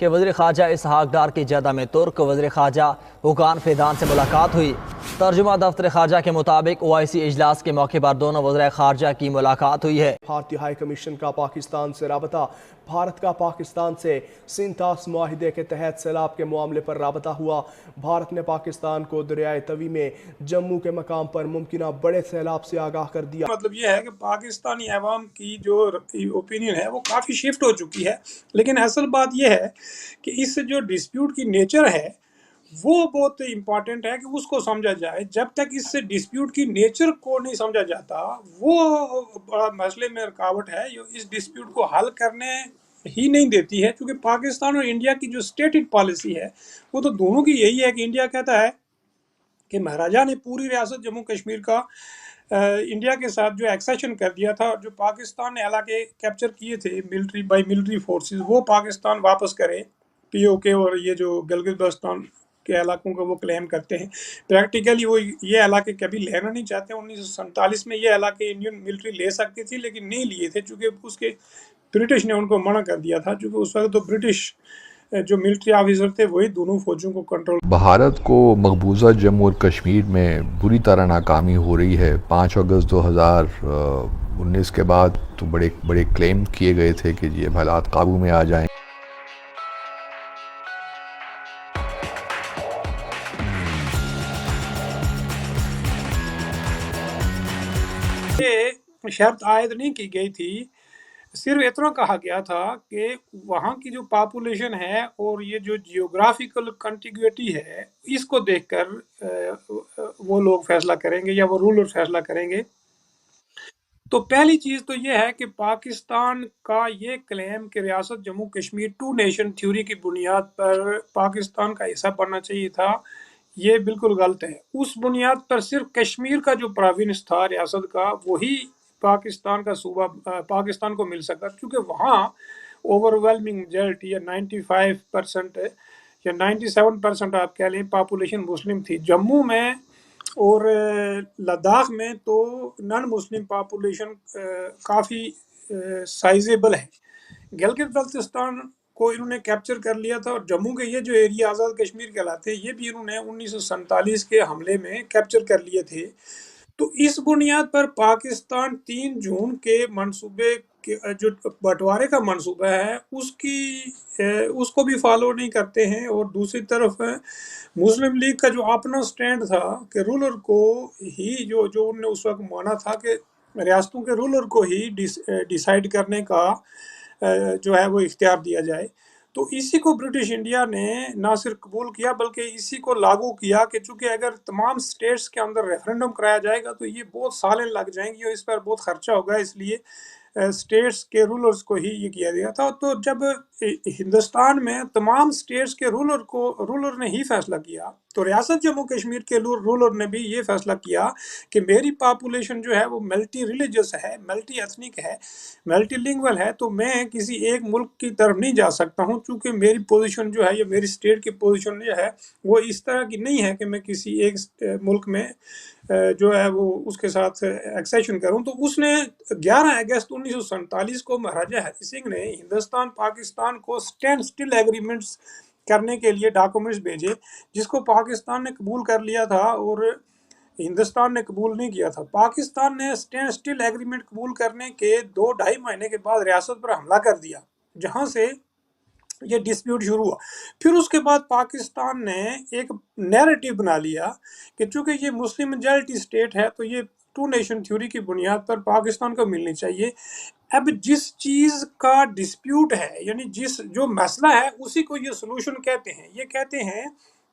کہ وزیر خارجہ اسحاق ڈار کی جدہ میں ترک وزیر خارجہ حکان فیدان سے ملاقات ہوئی۔ ترجمہ دفتر خارجہ کے مطابق OIC اجلاس کے موقع پر دونوں وزراء خارجہ کی ملاقات ہوئی ہے۔ بھارتی ہائی کمیشن کا پاکستان سے رابطہ۔ بھارت کا پاکستان سے سینتاس معاہدے کے تحت سیلاب کے معاملے پر رابطہ ہوا۔ بھارت نے پاکستان کو دریائے توی میں جموں کے مقام پر ممکنہ بڑے سیلاب سے آگاہ کر دیا۔ مطلب یہ ہے کہ پاکستانی عوام کی جو اوپینین ہے وہ کافی شفٹ ہو چکی ہے، لیکن اصل بات یہ ہے کہ اس جو ڈسپیوٹ کی نیچر ہے وہ بہت امپورٹنٹ ہے کہ اس کو سمجھا جائے۔ جب تک اس ڈسپیوٹ کی نیچر کو نہیں سمجھا جاتا، وہ بڑا مسئلے میں رکاوٹ ہے جو اس ڈسپیوٹ کو حل کرنے ہی نہیں دیتی ہے، کیونکہ پاکستان اور انڈیا کی جو اسٹیٹڈ پالیسی ہے وہ تو دونوں کی یہی ہے کہ انڈیا کہتا ہے کہ مہاراجہ نے پوری ریاست جموں کشمیر کا انڈیا کے ساتھ جو ایکسیشن کر دیا تھا، جو پاکستان نے علاقے کیپچر کیے تھے ملٹری فورسز، وہ پاکستان واپس کرے۔ POK اور یہ جو گلگت بلتستان کے علاقوں کا وہ کلیم کرتے ہیں، پریکٹیکلی وہ یہ علاقے کبھی لینا نہیں چاہتے۔ 1947 میں یہ علاقے انڈین ملٹری لے سکتی تھی لیکن نہیں لیے تھے، چونکہ اس کے برٹش نے ان کو منع کر دیا تھا، چونکہ اس وقت تو برٹش جو ملٹری آفیسر تھے وہی دونوں فوجوں کو کنٹرول۔ بھارت کو مقبوضہ جموں اور کشمیر میں بری طرح ناکامی ہو رہی ہے۔ 5 اگست 2019 کے بعد تو بڑے کلیم کیے گئے تھے کہ یہ حالات قابو میں آ جائیں۔ یہ شرط عائد نہیں کی گئی تھی، صرف اتنا کہا گیا تھا کہ وہاں کی جو پاپولیشن ہے اور یہ جو جیوگرافیکل کنٹیگوٹی ہے، اس کو دیکھ کر وہ لوگ فیصلہ کریں گے یا وہ رولر فیصلہ کریں گے۔ تو پہلی چیز تو یہ ہے کہ پاکستان کا یہ کلیم کہ ریاست Jammu Kashmir two nation theory کی بنیاد پر پاکستان کا حصہ بننا چاہیے تھا، یہ بالکل غلط ہے۔ اس بنیاد پر صرف کشمیر کا جو پروونس تھا ریاست کا، وہی پاکستان کا صوبہ پاکستان کو مل سکتا، کیونکہ وہاں اوور ویلمنگ میجورٹی یا 95% یا 97% آپ کہہ لیں پاپولیشن مسلم تھی۔ جموں میں اور لداخ میں تو نان مسلم پاپولیشن کافی سائزیبل ہے۔ گلگت بلتستان کو انہوں نے کیپچر کر لیا تھا، اور جموں کے یہ جو ایریا آزاد کشمیر کہلاتے ہیں، یہ بھی انہوں نے 1947 کے حملے میں کیپچر کر لیے تھے۔ تو اس بنیاد پر پاکستان 3 جون کے منصوبے جو بٹوارے کا منصوبہ ہے اس کو بھی فالو نہیں کرتے ہیں، اور دوسری طرف مسلم لیگ کا جو اپنا سٹینڈ تھا کہ رولر کو ہی جو انہوں نے اس وقت مانا تھا کہ ریاستوں کے رولر کو ہی ڈیسائیڈ کرنے کا جو ہے وہ اختیار دیا جائے، تو اسی کو برٹش انڈیا نے نہ صرف قبول کیا بلکہ اسی کو لاگو کیا کہ چونکہ اگر تمام سٹیٹس کے اندر ریفرنڈم کرایا جائے گا تو یہ بہت سالیں لگ جائیں گی اور اس پر بہت خرچہ ہوگا، اس لیے سٹیٹس کے رولرز کو ہی یہ کیا گیا تھا۔ تو جب ہندوستان میں تمام سٹیٹس کے رولر نے ہی فیصلہ کیا، تو ریاست جموں کشمیر کے رولر نے بھی یہ فیصلہ کیا کہ میری پاپولیشن جو ہے وہ ملٹی ریلیجس ہے، ملٹی ایتھنک ہے، ملٹی لنگول ہے، تو میں کسی ایک ملک کی طرف نہیں جا سکتا ہوں، چونکہ میری پوزیشن جو ہے یا میری سٹیٹ کی پوزیشن جو ہے وہ اس طرح کی نہیں ہے کہ میں کسی ایک ملک میں جو ہے وہ اس کے ساتھ ایکسیشن کروں۔ تو اس نے 11 اگست 1947 کو مہاراجہ ہری سنگھ نے ہندوستان پاکستان کو اسٹینڈ سٹل ایگریمنٹس کرنے کے لیے ڈاکومنٹس بھیجے، جس کو پاکستان نے قبول کر لیا تھا اور ہندوستان نے قبول نہیں کیا تھا۔ پاکستان نے اسٹینڈ سٹل ایگریمنٹ قبول کرنے کے 2-2.5 مہینے کے بعد ریاست پر حملہ کر دیا، جہاں سے یہ ڈسپیوٹ شروع ہوا۔ پھر اس کے بعد پاکستان نے ایک نیریٹو بنا لیا کہ چونکہ یہ مسلم میجورٹی اسٹیٹ ہے تو یہ ٹو نیشن تھیوری کی بنیاد پر پاکستان کو ملنی چاہیے۔ اب جس چیز کا ڈسپیوٹ ہے، یعنی جو مسئلہ ہے، اسی کو یہ سلوشن کہتے ہیں۔ یہ کہتے ہیں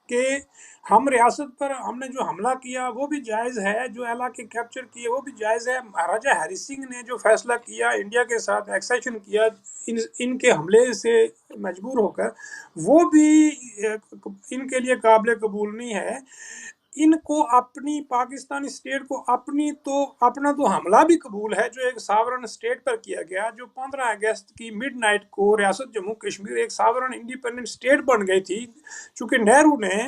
کہ ہم ریاست پر ہم نے جو حملہ کیا وہ بھی جائز ہے، جو علاقے کیپچر کیے وہ بھی جائز ہے۔ مہاراجہ ہری سنگھ نے جو فیصلہ کیا انڈیا کے ساتھ ایکسیشن کیا ان کے حملے سے مجبور ہو کر، وہ بھی ان کے لیے قابل قبول نہیں ہے۔ ان کو اپنی پاکستانی اسٹیٹ کو اپنا تو حملہ بھی قبول ہے جو ایک ساورن اسٹیٹ پر کیا گیا، جو 15 اگست کی مڈ نائٹ کو ریاست جموں کشمیر ایک ساورن انڈیپینڈنٹ اسٹیٹ بن گئی تھی، چونکہ نہرو نے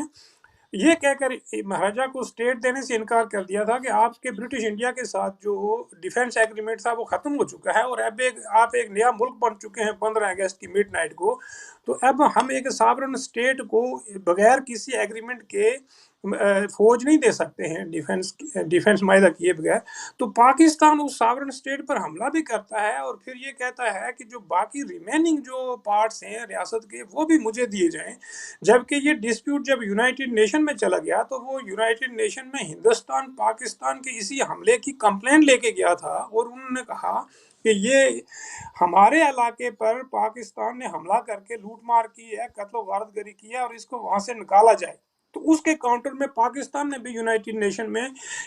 یہ کہہ کر مہاراجہ کو اسٹیٹ دینے سے انکار کر دیا تھا کہ آپ کے برٹش انڈیا کے ساتھ جو ڈیفنس ایگریمنٹ تھا وہ ختم ہو چکا ہے، اور اب آپ ایک نیا ملک بن چکے ہیں 15 اگست کی مڈ نائٹ کو، تو اب ہم ایک ساورن اسٹیٹ کو بغیر کسی ایگریمنٹ کے فوج نہیں دے سکتے ہیں، ڈیفنس معاہدہ کیے بغیر۔ تو پاکستان اس ساورن اسٹیٹ پر حملہ بھی کرتا ہے اور پھر یہ کہتا ہے کہ جو باقی ریمیننگ جو پارٹس ہیں ریاست کے وہ بھی مجھے دیے جائیں، جبکہ یہ ڈسپیوٹ جب یونائٹڈ نیشن میں چلا گیا تو وہ یونائٹڈ نیشن میں ہندوستان پاکستان کے اسی حملے کی کمپلین لے کے گیا تھا، اور انہوں نے کہا کہ یہ ہمارے علاقے پر پاکستان نے حملہ کر کے لوٹ مار کی ہے، قتل و غارت گری کی ہے، اور اس کو وہاں سے نکالا جائے۔ تو اس کے کاؤنٹر میں پاکستان نے بھی یونائٹڈ نیشن میں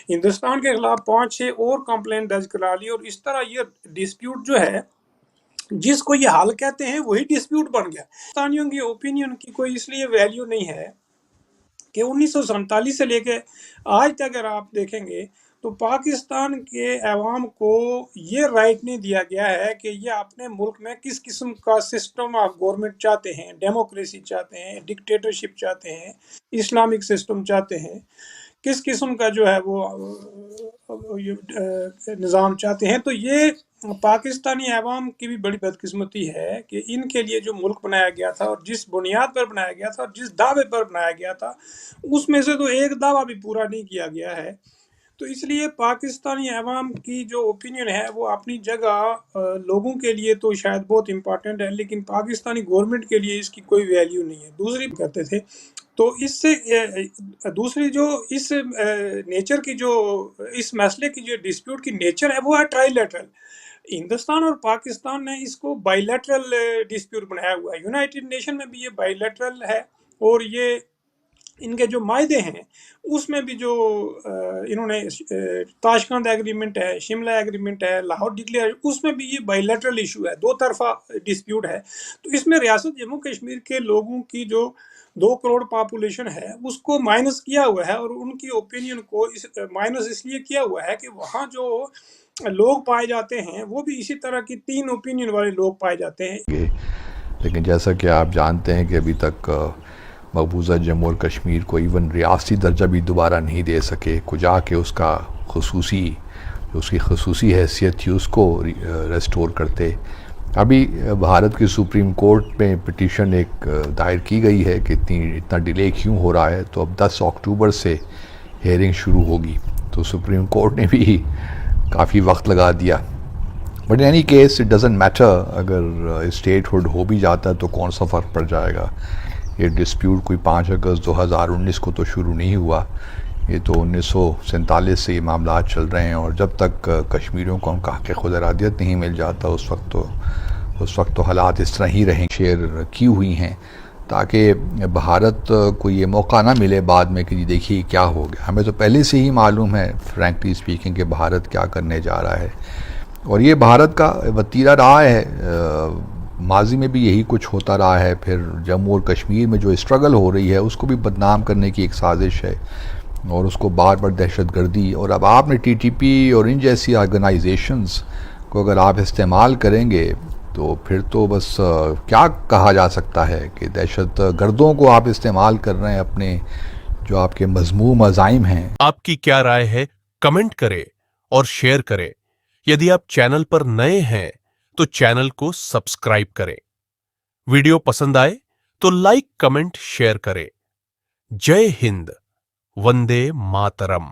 ہندوستان کے خلاف 5-6 اور کمپلین درج کرا لی، اور اس طرح یہ ڈسپیوٹ جو ہے جس کو یہ حال کہتے ہیں وہی ڈسپیوٹ بن گیا۔ پاکستانیوں کی اوپینین کی کوئی اس لیے ویلیو نہیں ہے کہ 1947 سے لے کے آج تک اگر آپ دیکھیں گے تو پاکستان کے عوام کو یہ رائٹ نہیں دیا گیا ہے کہ یہ اپنے ملک میں کس قسم کا سسٹم آف گورنمنٹ چاہتے ہیں، ڈیموکریسی چاہتے ہیں، ڈکٹیٹرشپ چاہتے ہیں، اسلامک سسٹم چاہتے ہیں، کس قسم کا جو ہے وہ نظام چاہتے ہیں۔ تو یہ پاکستانی عوام کی بھی بڑی بدقسمتی ہے کہ ان کے لیے جو ملک بنایا گیا تھا اور جس بنیاد پر بنایا گیا تھا اور جس دعوے پر بنایا گیا تھا اس میں سے تو ایک دعویٰ بھی پورا نہیں کیا گیا ہے۔ تو اس لیے پاکستانی عوام کی جو اوپینین ہے وہ اپنی جگہ لوگوں کے لیے تو شاید بہت امپورٹنٹ ہے، لیکن پاکستانی گورنمنٹ کے لیے اس کی کوئی ویلیو نہیں ہے۔ دوسری کرتے تھے تو اس سے دوسری جو اس نیچر کی جو اس مسئلے کی جو ڈسپیوٹ کی نیچر ہے وہ ہے ٹرائی لیٹرل۔ ہندوستان اور پاکستان نے اس کو بائی لیٹرل ڈسپیوٹ بنایا ہوا ہے، یونائٹڈ نیشن میں بھی یہ بائی لیٹرل ہے، اور یہ ان کے جو معاہدے ہیں اس میں بھی جو انہوں نے تاشقند ایگریمنٹ ہے، شملہ ایگریمنٹ ہے، لاہور ڈکلیئر، اس میں بھی یہ بائی لیٹرل ایشو ہے، دو طرفہ ڈسپیوٹ ہے۔ تو اس میں ریاست جموں کشمیر کے لوگوں کی جو 2 کروڑ پاپولیشن ہے اس کو مائنس کیا ہوا ہے، اور ان کی اوپینین کو مائنس اس لیے کیا ہوا ہے کہ وہاں جو لوگ پائے جاتے ہیں وہ بھی اسی طرح کی 3 اوپینین والے لوگ پائے جاتے ہیں۔ لیکن جیسا کہ آپ جانتے ہیں کہ ابھی تک مقبوضہ جموں اور کشمیر کو ایون ریاستی درجہ بھی دوبارہ نہیں دے سکے، کجا کہ اس کا اس کی خصوصی حیثیت تھی اس کو ریسٹور کرتے۔ ابھی بھارت کی سپریم کورٹ میں پٹیشن ایک دائر کی گئی ہے کہ اتنا ڈیلے کیوں ہو رہا ہے، تو اب 10 اکتوبر سے ہیئرنگ شروع ہوگی، تو سپریم کورٹ نے بھی کافی وقت لگا دیا۔ But in any case it doesn't matter, اگر اسٹیٹ ہوڈ ہو بھی جاتا ہے تو کون سا فرق پڑ جائے گا۔ یہ ڈسپیوٹ کوئی 5 اگست 2019 کو تو شروع نہیں ہوا، یہ تو 1947 سے یہ معاملات چل رہے ہیں، اور جب تک کشمیریوں کو ان کا حق خود ارادیت نہیں مل جاتا اس وقت تو حالات اس طرح ہی رہیں۔ شیئر کی ہوئی ہیں تاکہ بھارت کو یہ موقع نہ ملے بعد میں کہ دیکھیے کیا ہو گیا۔ ہمیں تو پہلے سے ہی معلوم ہے فرینکلی اسپیکنگ کہ بھارت کیا کرنے جا رہا ہے، اور یہ بھارت کا وتیرہ رہا ہے، ماضی میں بھی یہی کچھ ہوتا رہا ہے۔ پھر جموں اور کشمیر میں جو اسٹرگل ہو رہی ہے اس کو بھی بدنام کرنے کی ایک سازش ہے، اور اس کو بار بار دہشت گردی، اور اب آپ نے TTP اور ان جیسی آرگنائزیشنز کو اگر آپ استعمال کریں گے تو پھر تو بس کیا کہا جا سکتا ہے کہ دہشت گردوں کو آپ استعمال کر رہے ہیں اپنے جو آپ کے مذموم عزائم ہیں۔ آپ کی کیا رائے ہے؟ کمنٹ کریں اور شیئر کریں۔ یدی آپ چینل پر نئے ہیں تو چینل کو سبسکرائب کریں۔ ویڈیو پسند آئے تو لائک، کمنٹ، شیئر کریں۔ جے ہند، وندے ماترم۔